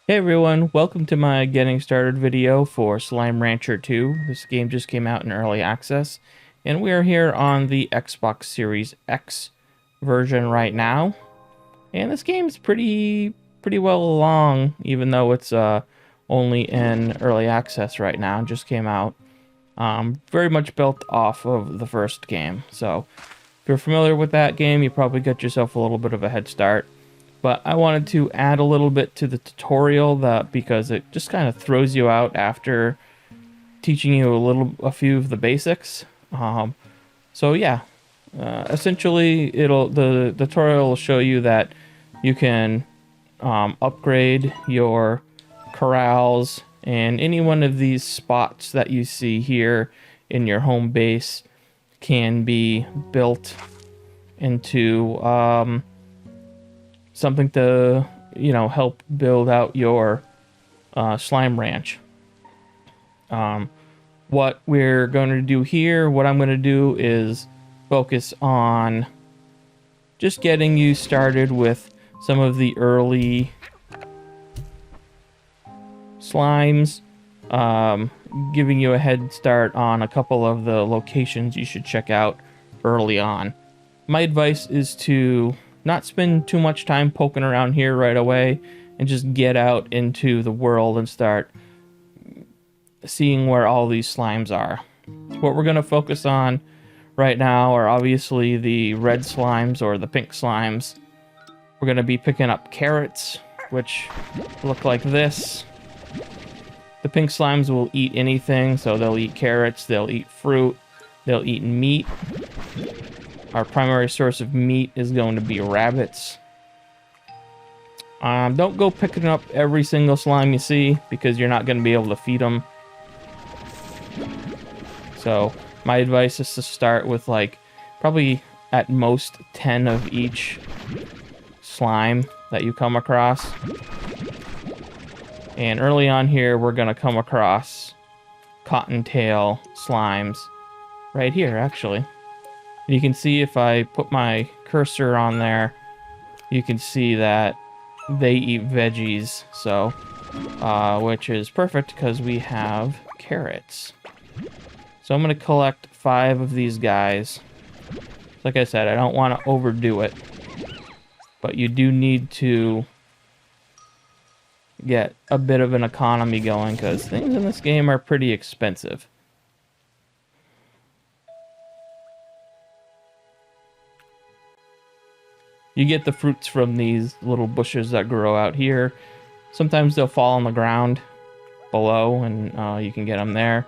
Hey everyone, welcome to my getting started video for Slime Rancher 2. This game just came out in early access, and we are here on the Xbox Series X version right now. And this game's pretty well along, even though it's only in early access right now. It just came out. Very much built off of the first game. So if you're familiar with that game, you probably got yourself a little bit of a head start. But I wanted to add a little bit to the tutorial because it just kind of throws you out after teaching you a few of the basics. So yeah, essentially the tutorial will show you that you can upgrade your corrals, and any one of these spots that you see here in your home base can be built into something to, help build out your slime ranch. What we're going to do here, what I'm going to do is focus on just getting you started with some of the early slimes, giving you a head start on a couple of the locations you should check out early on. My advice is to not spend too much time poking around here right away and just get out into the world and start seeing where all these slimes are. What we're going to focus on right now are obviously the red slimes or the pink slimes. We're going to be picking up carrots, which look like this. The pink slimes will eat anything, so they'll eat carrots, they'll eat fruit, they'll eat meat. Our primary source of meat is going to be rabbits. Don't go picking up every single slime you see, because you're not going to be able to feed them. So my advice is to start with probably at most 10 of each slime that you come across. And early on here, we're going to come across Cottontail Slimes right here, actually. You can see if I put my cursor on there, you can see that they eat veggies, so which is perfect because we have carrots. So I'm going to collect 5 of these guys. Like I said, I don't want to overdo it, but you do need to get a bit of an economy going because things in this game are pretty expensive. You get the fruits from these little bushes that grow out here. Sometimes they'll fall on the ground below, and you can get them there.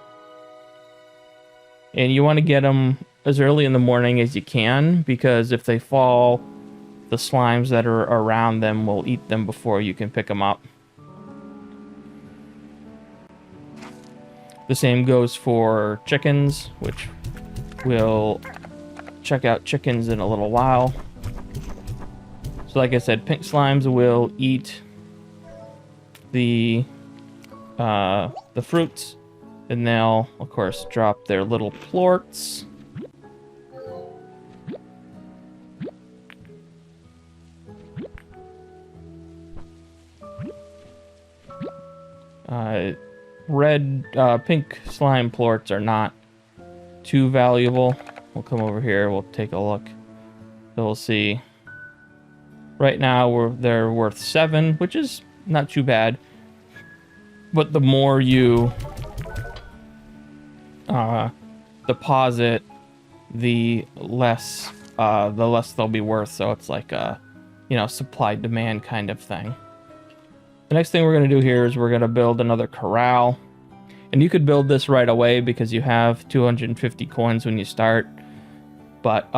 And you want to get them as early in the morning as you can, because if they fall, the slimes that are around them will eat them before you can pick them up. The same goes for chickens, which we'll check out chickens in a little while. So like I said, pink slimes will eat the fruits, and they'll, of course, drop their little plorts. Pink slime plorts are not too valuable. We'll come over here, we'll take a look. So we'll see. Right now, they're worth 7, which is not too bad. But the more you deposit, the less they'll be worth. So it's like a, supply-demand kind of thing. The next thing we're going to do here is we're going to build another corral. And you could build this right away because you have 250 coins when you start. But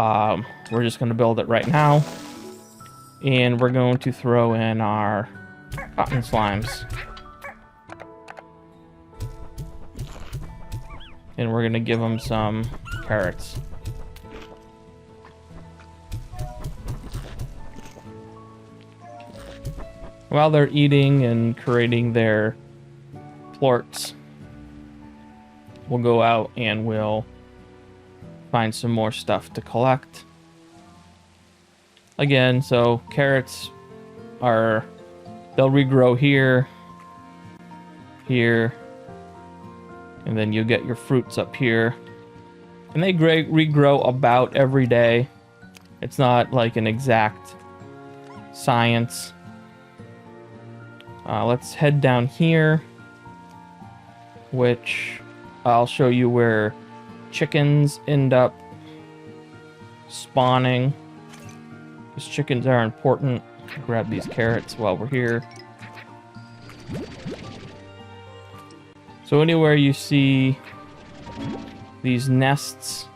we're just going to build it right now. And we're going to throw in our cotton slimes. And we're going to give them some carrots. While they're eating and creating their plorts, we'll go out and we'll find some more stuff to collect. Again, so carrots they'll regrow here. here. And then you'll get your fruits up here. And they regrow about every day. It's not like an exact science. Let's head down here, which I'll show you where chickens end up spawning, because chickens are important. Grab these carrots while we're here. So anywhere you see these nests,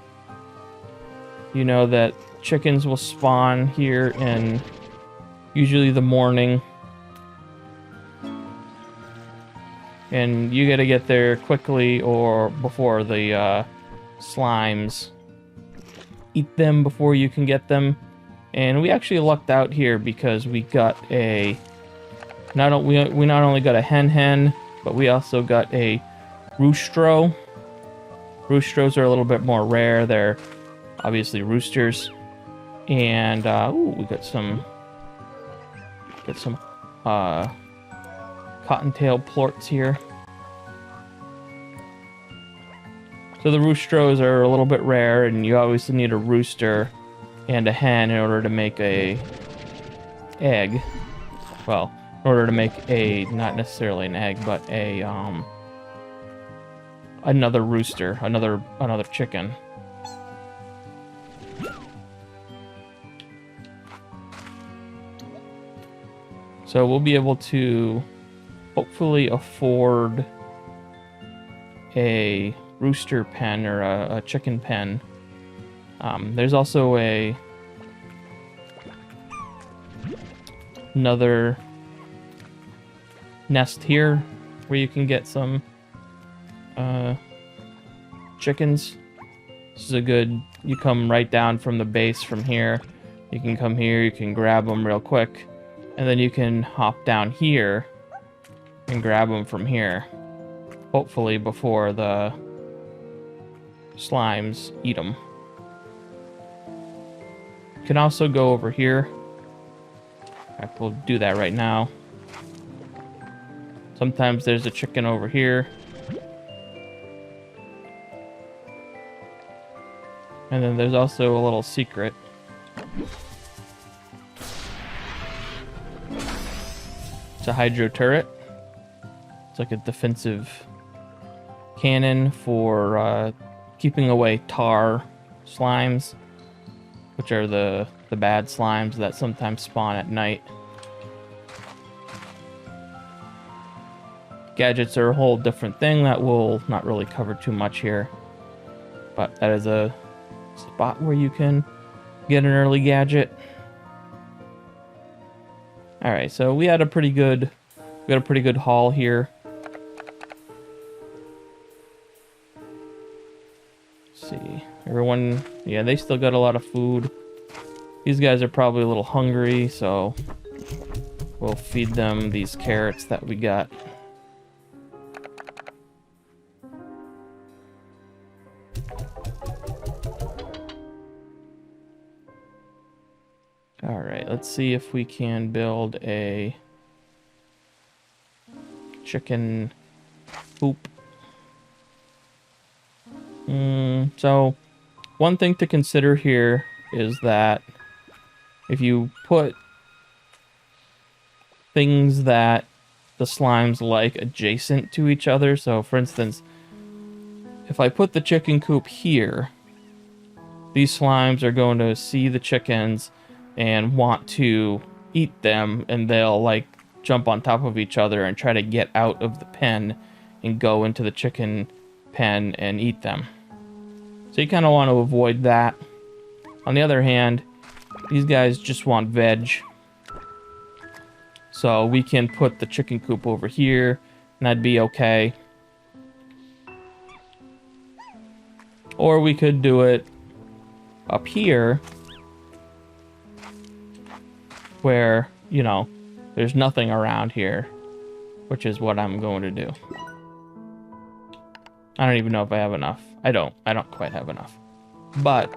you know that chickens will spawn here in usually the morning. And you gotta get there quickly or before the slimes eat them before you can get them. And we actually lucked out here because we got a... we not only got a hen, but we also got a roostro. Roostros are a little bit more rare. They're obviously roosters. And, ooh, we got some cottontail plorts here. So the roostros are a little bit rare, and you obviously need a rooster and a hen in order to make a egg. Well, in order to make a, not necessarily an egg, but a another rooster, another chicken. So we'll be able to hopefully afford a rooster pen or a chicken pen. There's also another nest here where you can get some chickens. This is a good, you come right down from the base from here. You can come here, you can grab them real quick, and then you can hop down here and grab them from here. Hopefully before the slimes eat them. You can also go over here. In fact, we'll do that right now. Sometimes there's a chicken over here. And then there's also a little secret. It's a hydro turret. It's like a defensive cannon for keeping away tar slimes, which are the bad slimes that sometimes spawn at night. Gadgets are a whole different thing that we'll not really cover too much here, but that is a spot where you can get an early gadget. All right, so we got a pretty good haul here. Let's see, everyone, yeah, they still got a lot of food. These guys are probably a little hungry, so we'll feed them these carrots that we got. All right, let's see if we can build a chicken coop. So one thing to consider here is that if you put things that the slimes like adjacent to each other, so for instance, if I put the chicken coop here, these slimes are going to see the chickens and want to eat them, and they'll like jump on top of each other and try to get out of the pen and go into the chicken pen and eat them. So you kind of want to avoid that. On the other hand, these guys just want veg. So we can put the chicken coop over here, and that'd be okay. Or we could do it up here, where, you know, there's nothing around here, which is what I'm going to do. I don't even know if I have enough. I don't quite have enough. But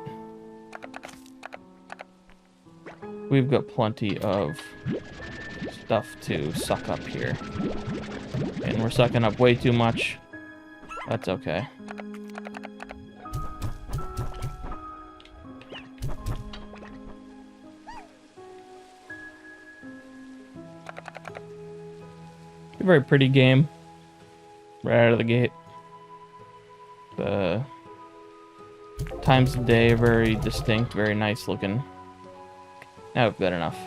we've got plenty of stuff to suck up here. And And we're sucking up way too much. That's okay. A very pretty game. Right out of the gate. The times of day are very distinct, very nice looking. Now we've got enough.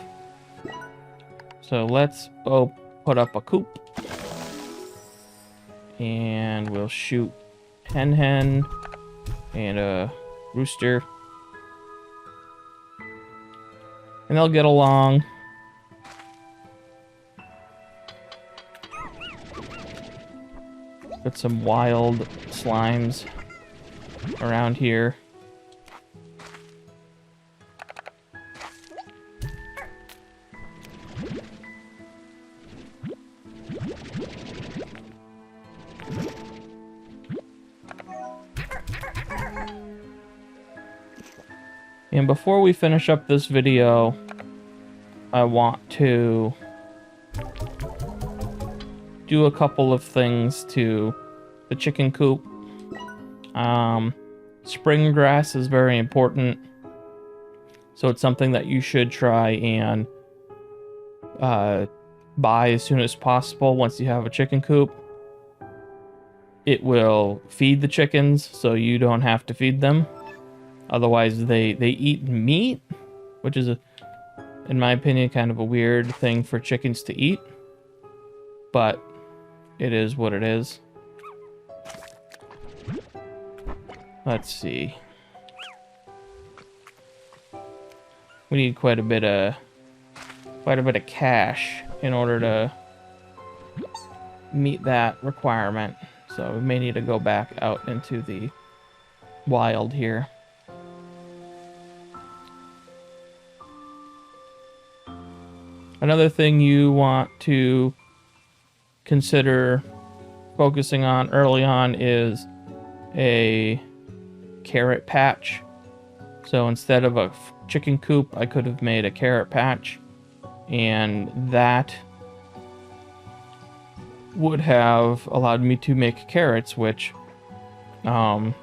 So let's put up a coop. And we'll shoot hen and a rooster. And they'll get along. Got some wild slimes around here. And before we finish up this video, I want to do a couple of things to the chicken coop. Spring grass is very important, so it's something that you should try and buy as soon as possible once you have a chicken coop. It will feed the chickens, so you don't have to feed them. Otherwise, they eat meat, which is, in my opinion, kind of a weird thing for chickens to eat. But it is what it is. Let's see. We need quite a bit of cash in order to meet that requirement. So we may need to go back out into the wild here. Another thing you want to consider focusing on early on is a carrot patch. So instead of a chicken coop, I could have made a carrot patch, and that would have allowed me to make carrots, which would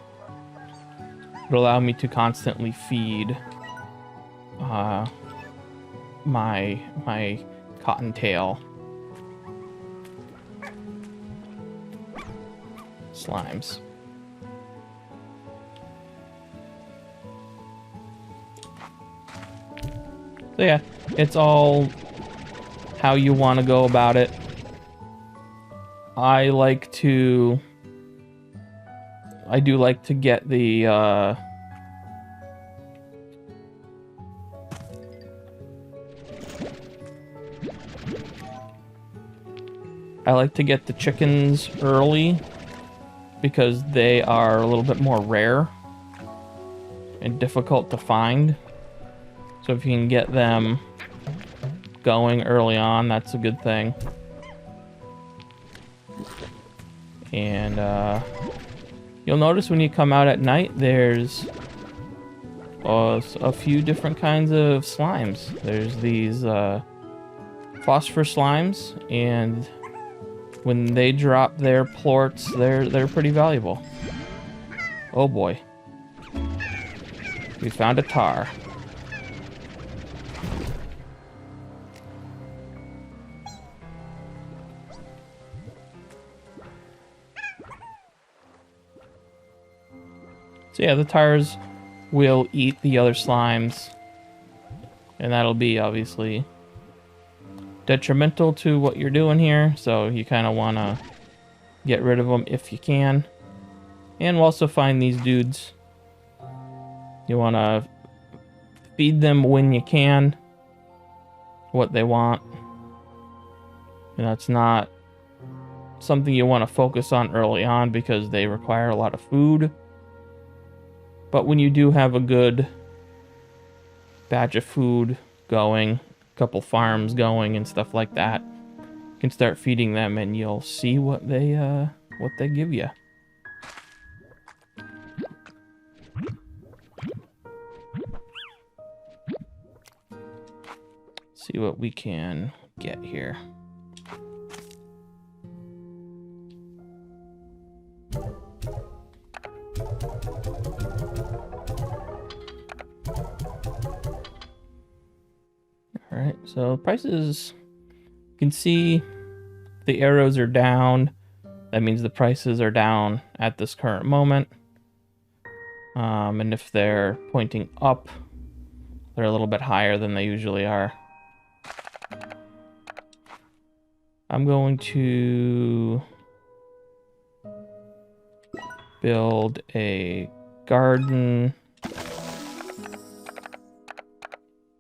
allow me to constantly feed my Cottontail Slimes. So yeah, it's all how you want to go about it. I do like to get the I like to get the chickens early because they are a little bit more rare and difficult to find. So if you can get them going early on, that's a good thing. And you'll notice when you come out at night, there's a few different kinds of slimes. There's these Phosphor Slimes, and when they drop their plorts, they're pretty valuable. Oh boy. We found a tar. So yeah, the tars will eat the other slimes, and that'll be obviously detrimental to what you're doing here, so you kind of want to get rid of them if you can. And we'll also find these dudes. You want to feed them when you can what they want. You know, it's not something you want to focus on early on because they require a lot of food. But when you do have a good batch of food going, a couple farms going and stuff like that, you can start feeding them and you'll see what they give you. See what we can get here. All right, so prices, you can see the arrows are down. That means the prices are down at this current moment. And if they're pointing up, they're a little bit higher than they usually are. I'm going to build a garden.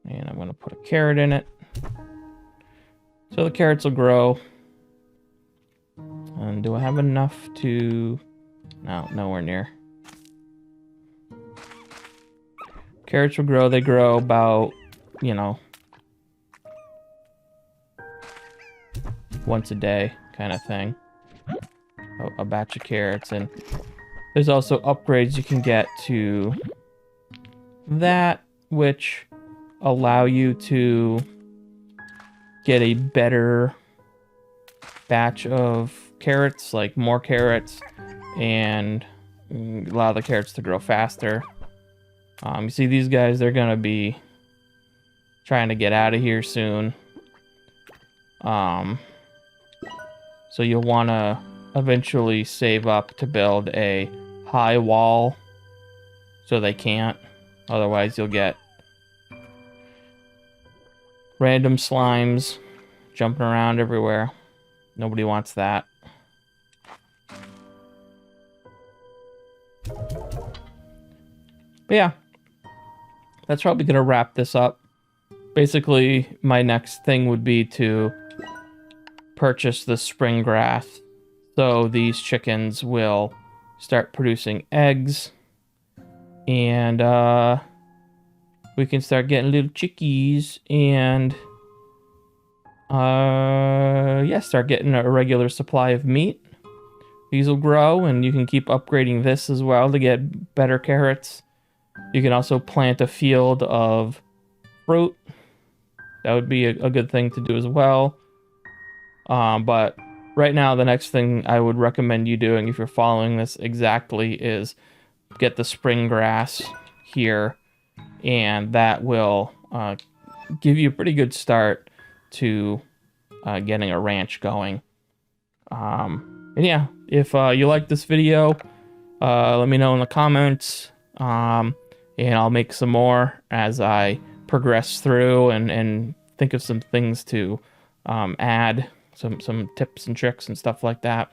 And I'm going to put a carrot in it. So the carrots will grow. And do I have enough to... No, nowhere near. Carrots will grow. They grow about, you know, once a day kind of thing. A batch of carrots. And there's also upgrades you can get to that, which allow you to get a better batch of carrots, like more carrots, and allow the carrots to grow faster. You see these guys, they're gonna be trying to get out of here soon. So you'll want to eventually save up to build a high wall so they can't. Otherwise you'll get random slimes jumping around everywhere. Nobody wants that. But yeah, that's probably going to wrap this up. Basically, my next thing would be to purchase the spring grass, so these chickens will start producing eggs, and we can start getting little chickies, and yeah, start getting a regular supply of meat. These will grow, and you can keep upgrading this as well to get better carrots. You can also plant a field of fruit. That would be a good thing to do as well. But right now, the next thing I would recommend you doing, if you're following this exactly, is get the spring grass here, and that will give you a pretty good start to getting a ranch going. And yeah, if you like this video, let me know in the comments, and I'll make some more as I progress through and think of some things to add, some tips and tricks and stuff like that.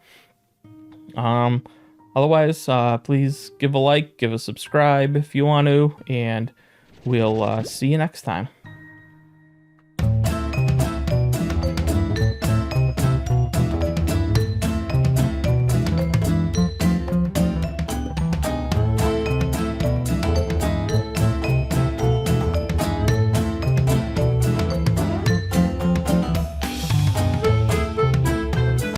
Otherwise, please give a like, give a subscribe if you want to, and we'll see you next time.